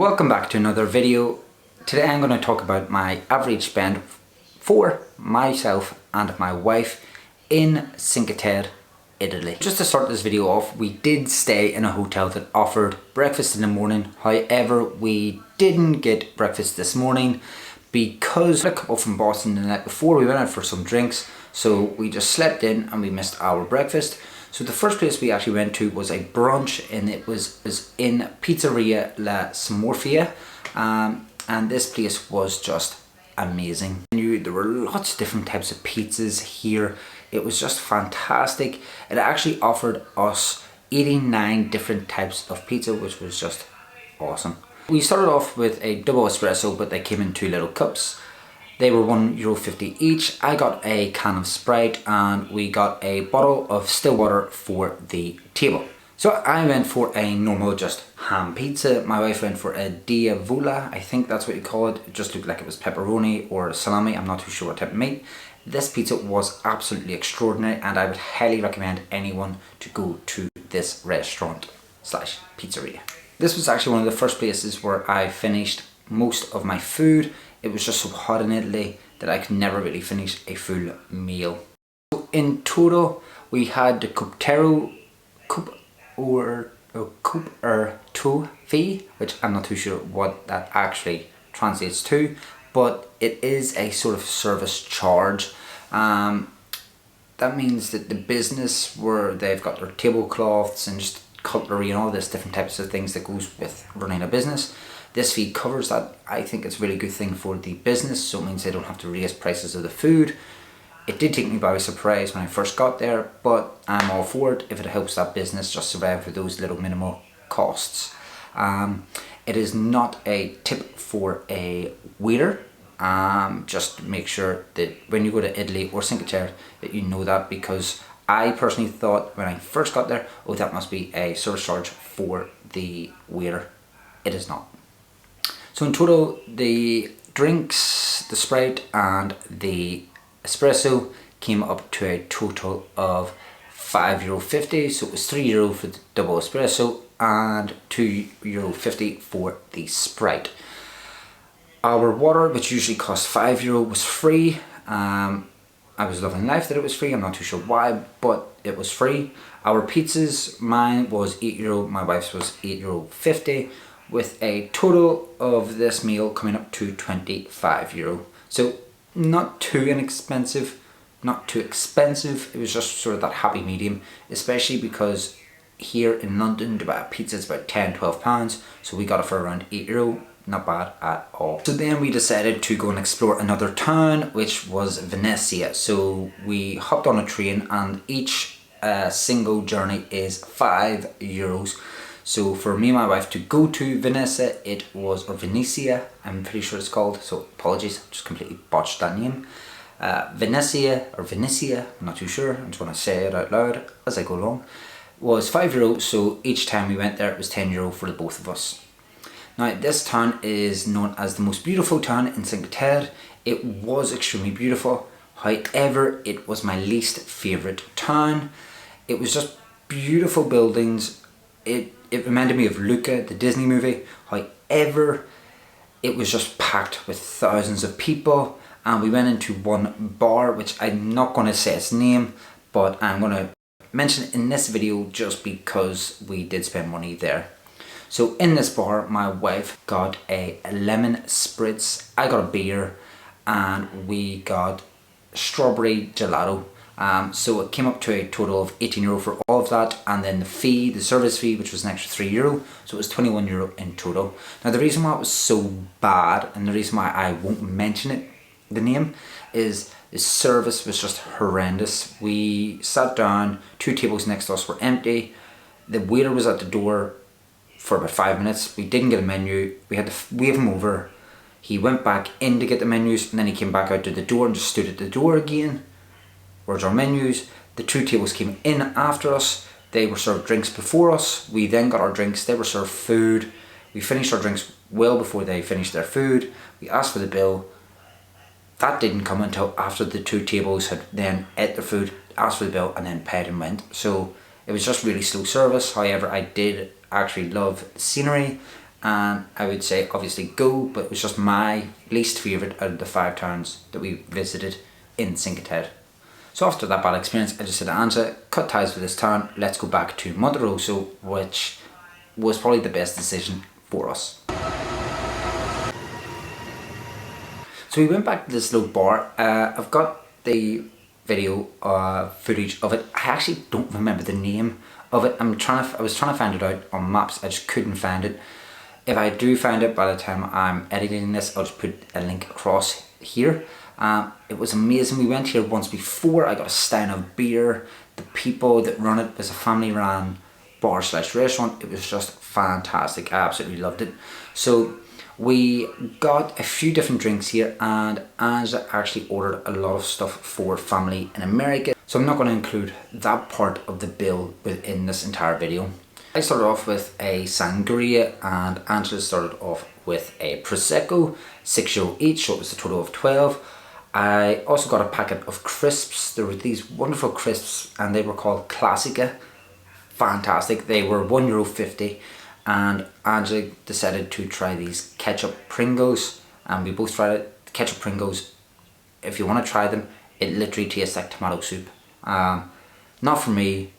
Welcome back to another video. Today I'm going to talk about my average spend for myself and my wife in Cinque Terre, Italy. Just to start this video off, we did stay in a hotel that offered breakfast in the morning. However, we didn't get breakfast this morning because I got up from Boston the night before. We went out for some drinks, so we just slept in and we missed our breakfast. So the first place we actually went to was a brunch, and it was in Pizzeria La Smorfia, and this place was just amazing. There were lots of different types of pizzas here. It was just fantastic. It actually offered us 89 different types of pizza, which was just awesome. We started off with a double espresso, but they came in 2 little cups. They were €1.50 each. I got a can of Sprite and we got a bottle of still water for the table. So I went for a normal just ham pizza. My wife went for a diavola, I think that's what you call it. It just looked like it was pepperoni or salami, I'm not too sure what type of meat. This pizza was absolutely extraordinary, and I would highly recommend anyone to go to this restaurant slash pizzeria. This was actually one of the first places where I finished most of my food. It was just so hot in Italy that I could never really finish a full meal. So in total, we had the Coupe to fee, which I'm not too sure what that actually translates to, but it is a sort of service charge. That means that the business where they've got their tablecloths and just cutlery and all this different types of things that goes with running a business, this fee covers that. I think it's a really good thing for the business, so it means they don't have to raise prices of the food. It did take me by surprise when I first got there, but I'm all for it if it helps that business just survive with those little minimal costs. It is not a tip for a waiter. Just make sure that when you go to Italy or Cinque Terre that you know that, because I personally thought when I first got there, oh, that must be a service charge for the waiter. It is not. So in total, the drinks, the Sprite and the espresso came up to a total of €5.50. So it was €3 for the double espresso and €2.50 for the Sprite. Our water, which usually costs €5, was free. I was loving life that it was free. I'm not too sure why, but it was free. Our pizzas, mine was €8, my wife's was €8.50, with a total of this meal coming up to €25. So not too inexpensive, not too expensive. It was just sort of that happy medium, especially because here in London to buy a pizza is about £10–12, so we got it for around €8. Not bad at all. So then we decided to go and explore another town, which was Venezia. So we hopped on a train, and each single journey is €5. So for me and my wife to go to Venezia, it was, or Venezia, I'm pretty sure it's called, so apologies, just completely botched that name. Venezia, or Venezia, I'm not too sure, I'm just going to say it out loud as I go along, was €5, so each time we went there it was €10 for the both of us. Now this town is known as the most beautiful town in Cinque Terre. It was extremely beautiful, however it was my least favourite town. It was just beautiful buildings. It reminded me of Luca, the Disney movie. However, it was just packed with thousands of people, and we went into one bar, which I'm not going to say its name, but I'm going to mention it in this video just because we did spend money there. So in this bar, my wife got a lemon spritz, I got a beer, and we got strawberry gelato. So it came up to a total of €18 for all of that, and then the fee, the service fee, which was an extra €3, so it was €21 in total. Now the reason why it was so bad, and the reason why I won't mention it, the name, is the service was just horrendous. We sat down, 2 tables next to us were empty, the waiter was at the door for about 5 minutes, we didn't get a menu, we had to wave him over, he went back in to get the menus, and then he came back out to the door and just stood at the door again. Where's our menus? The 2 tables came in after us, they were served drinks before us, we then got our drinks, they were served food, we finished our drinks well before they finished their food, we asked for the bill, that didn't come until after the 2 tables had then ate their food, asked for the bill and then paid and went. So it was just really slow service. However, I did actually love the scenery and I would say obviously go, but it was just my least favourite out of the 5 towns that we visited in Cinque Terre. So after that bad experience, I just said to Angela, cut ties with this town, let's go back to Monterosso, which was probably the best decision for us. So we went back to this little bar. I've got the video footage of it. I actually don't remember the name of it. I was trying to find it out on maps. I just couldn't find it. If I do find it by the time I'm editing this, I'll just put a link across here. It was amazing. We went here once before. I got a stein of beer. The people that run it is a family run bar slash restaurant. It was just fantastic. I absolutely loved it. So we got a few different drinks here, and Angela actually ordered a lot of stuff for family in America. So I'm not going to include that part of the bill within this entire video. I started off with a sangria and Angela started off with a prosecco, €6 each, so it was a total of 12. I also got a packet of crisps. There were these wonderful crisps and they were called Classica. Fantastic. They were €1.50 and Angela decided to try these ketchup Pringles and we both tried it. The ketchup Pringles, if you want to try them, it literally tastes like tomato soup. Not for me,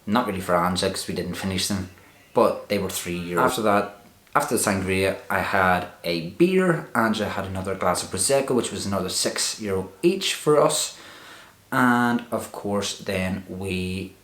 not really for Angela because we didn't finish them, but they were €3. After that, after the sangria, I had a beer. Angela had another glass of prosecco, which was another €6 each for us. And of course, then we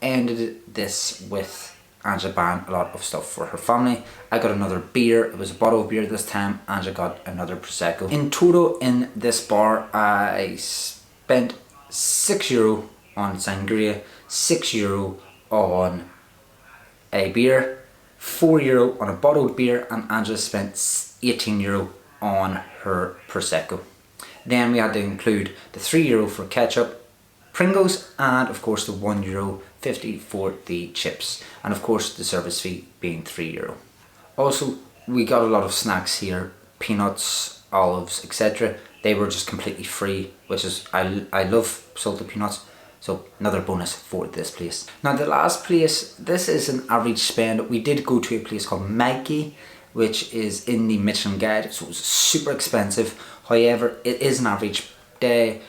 ended this with Angela buying a lot of stuff for her family. I got another beer. It was a bottle of beer this time. Angela got another prosecco. In total, in this bar, I spent €6 on sangria, €6 on a beer, €4 on a bottled beer, and Angela spent €18 on her prosecco. Then we had to include the €3 for ketchup, Pringles, and of course the €1.50 for the chips, and of course the service fee being €3. Also, we got a lot of snacks here, peanuts, olives, etc. They were just completely free, which is, I love salted peanuts. So another bonus for this place. Now the last place, this is an average spend. We did go to a place called Mikey, which is in the Michelin Guide, so it was super expensive. However, it is an average day.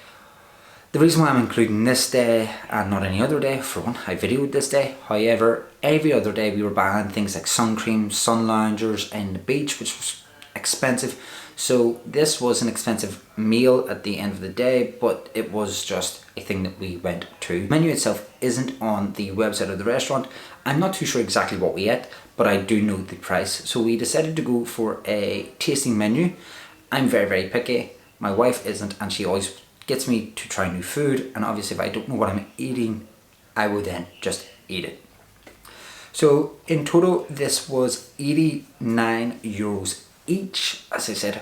The reason why I'm including this day and not any other day, for one, I videoed this day. However, every other day we were buying things like sun cream, sun loungers and the beach, which was expensive. So this was an expensive meal at the end of the day, but it was just a thing that we went to. The menu itself isn't on the website of the restaurant. I'm not too sure exactly what we ate, but I do know the price. So we decided to go for a tasting menu. I'm very, very picky. My wife isn't, and she always gets me to try new food. And obviously if I don't know what I'm eating, I will then just eat it. So in total, this was €89 each. As I said,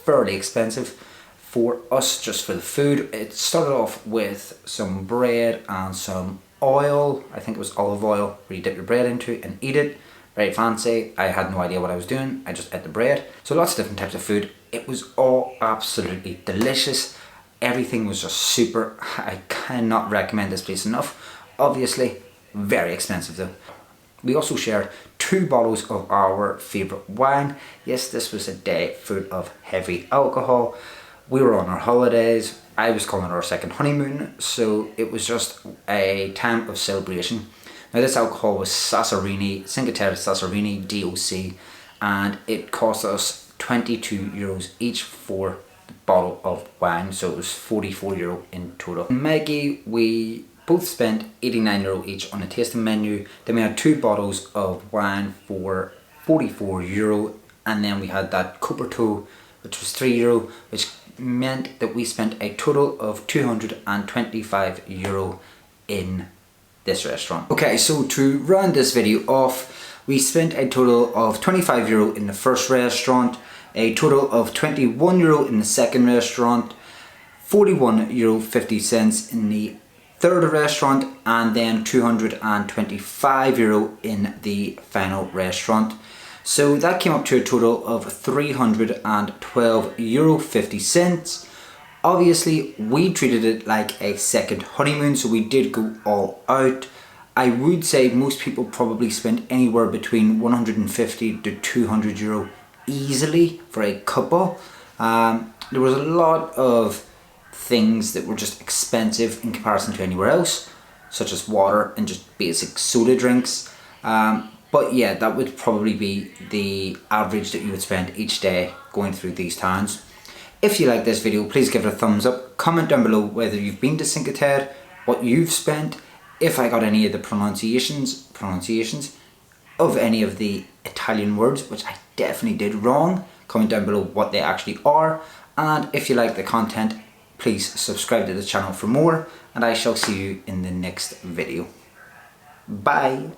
fairly expensive for us just for the food. It started off with some bread and some oil. I think it was olive oil where you dip your bread into and eat it. Very fancy. I had no idea what I was doing. I just ate the bread. So lots of different types of food. It was all absolutely delicious. Everything was just super. I cannot recommend this place enough. Obviously, very expensive though. We also shared 2 bottles of our favourite wine. Yes, this was a day full of heavy alcohol. We were on our holidays. I was calling it our second honeymoon, so it was just a time of celebration. Now this alcohol was Sassorini, Cinque Terre Sassorini DOC, and it cost us €22 each for the bottle of wine, so it was €44 in total. In Maggie, we both spent €89 each on a tasting menu. Then we had 2 bottles of wine for €44, and then we had that Coperto, which was €3, which meant that we spent a total of €225 in this restaurant. Okay, so to round this video off, we spent a total of €25 in the first restaurant, a total of €21 in the second restaurant, €41.50 in the third restaurant, and then €225 in the final restaurant. So that came up to a total of €312.50. Obviously, we treated it like a second honeymoon, so we did go all out. I would say most people probably spend anywhere between 150 to 200 euro easily for a couple. There was a lot of things that were just expensive in comparison to anywhere else, such as water and just basic soda drinks. But yeah, that would probably be the average that you would spend each day going through these towns. If you like this video, please give it a thumbs up. Comment down below whether you've been to Cinque Terre, what you've spent, if I got any of the pronunciations of any of the Italian words, which I definitely did wrong. Comment down below what they actually are. And if you like the content, please subscribe to the channel for more, and I shall see you in the next video. Bye.